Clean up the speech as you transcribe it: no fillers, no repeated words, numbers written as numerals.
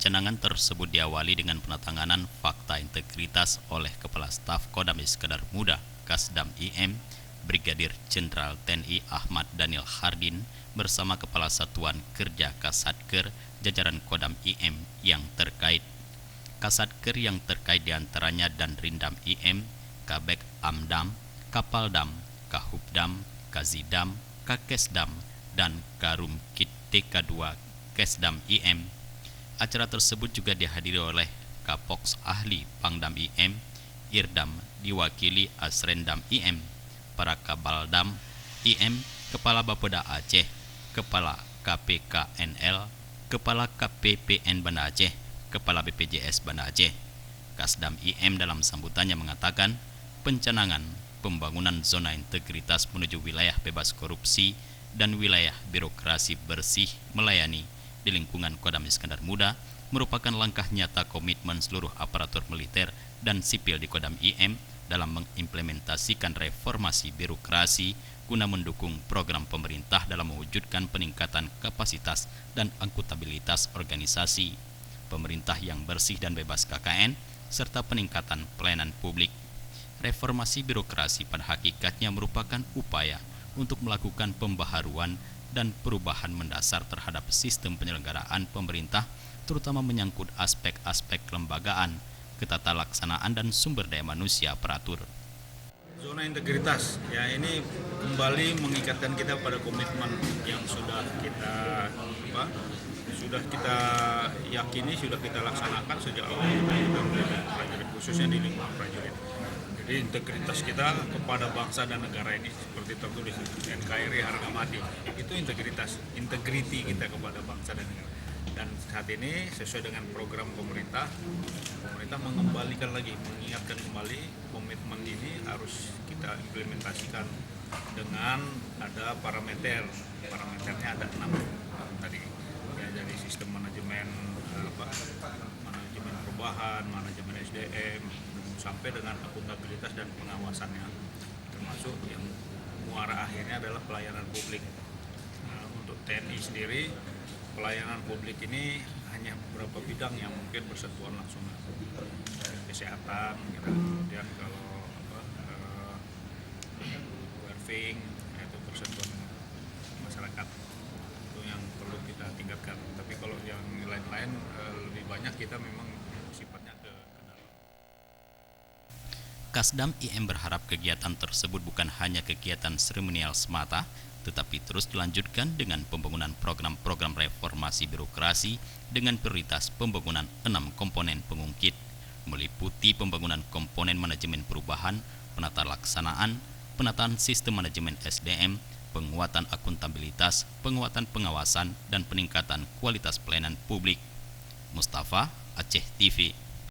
Pencanangan tersebut diawali dengan penandatanganan fakta integritas oleh Kepala Staf Kodam Iskandar Muda Kasdam IM Brigadir Jenderal TNI Ahmad Daniel Hardin bersama Kepala Satuan Kerja Kasatker jajaran Kodam IM yang terkait. Kasatker yang terkait diantaranya Danrindam IM, Kabek Amdam, Kapaldam, Kahubdam, Kazidam, Kakesdam, dan Karumkit TK2 Kesdam IM. Acara tersebut juga dihadiri oleh Kapoks Ahli Pangdam IM, Irdam diwakili Asrendam IM, para Kabaldam IM, Kepala Bapeda Aceh, Kepala KPKNL, Kepala KPPN Banda Aceh, Kepala BPJS Banda Aceh. Kasdam IM dalam sambutannya mengatakan, pencanangan pembangunan zona integritas menuju wilayah bebas korupsi dan wilayah birokrasi bersih melayani di lingkungan Kodam Iskandar Muda merupakan langkah nyata komitmen seluruh aparatur militer dan sipil di Kodam IM dalam mengimplementasikan reformasi birokrasi guna mendukung program pemerintah dalam mewujudkan peningkatan kapasitas dan akuntabilitas organisasi, pemerintah yang bersih dan bebas KKN, serta peningkatan pelayanan publik. Reformasi birokrasi pada hakikatnya merupakan upaya untuk melakukan pembaharuan dan perubahan mendasar terhadap sistem penyelenggaraan pemerintah, terutama menyangkut aspek-aspek kelembagaan, ketatalaksanaan dan sumber daya manusia peratur. Zona integritas, ya ini kembali mengingatkan kita pada komitmen yang sudah kita yakini, sudah kita laksanakan sejak awal kita menjadi prajurit, khususnya di lingkungan prajurit. Jadi integritas kita kepada bangsa dan negara ini seperti tertulis NKRI harga mati, itu integritas, integriti kita kepada bangsa dan negara. Dan saat ini sesuai dengan program pemerintah mengembalikan lagi, mengingatkan kembali komitmen ini harus kita implementasikan dengan ada parameternya ada 6 tadi ya, dari sistem manajemen manajemen perubahan, manajemen SDM sampai dengan akuntabilitas dan pengawasannya, termasuk yang muara akhirnya adalah pelayanan publik. Nah, untuk TNI sendiri pelayanan publik ini hanya beberapa bidang yang mungkin bersentuhan langsung, kesehatan, kemudian kalau welfare itu bersentuhan dengan masyarakat, itu yang perlu kita tingkatkan. Tapi kalau yang lain-lain lebih banyak kita memang sifatnya ke dalam. Kasdam IM berharap kegiatan tersebut bukan hanya kegiatan seremonial semata, tetapi terus dilanjutkan dengan pembangunan program-program reformasi birokrasi dengan prioritas pembangunan 6 komponen pengungkit, meliputi pembangunan komponen manajemen perubahan, penata laksanaan, penataan sistem manajemen SDM, penguatan akuntabilitas, penguatan pengawasan, dan peningkatan kualitas pelayanan publik. Mustafa, Aceh TV.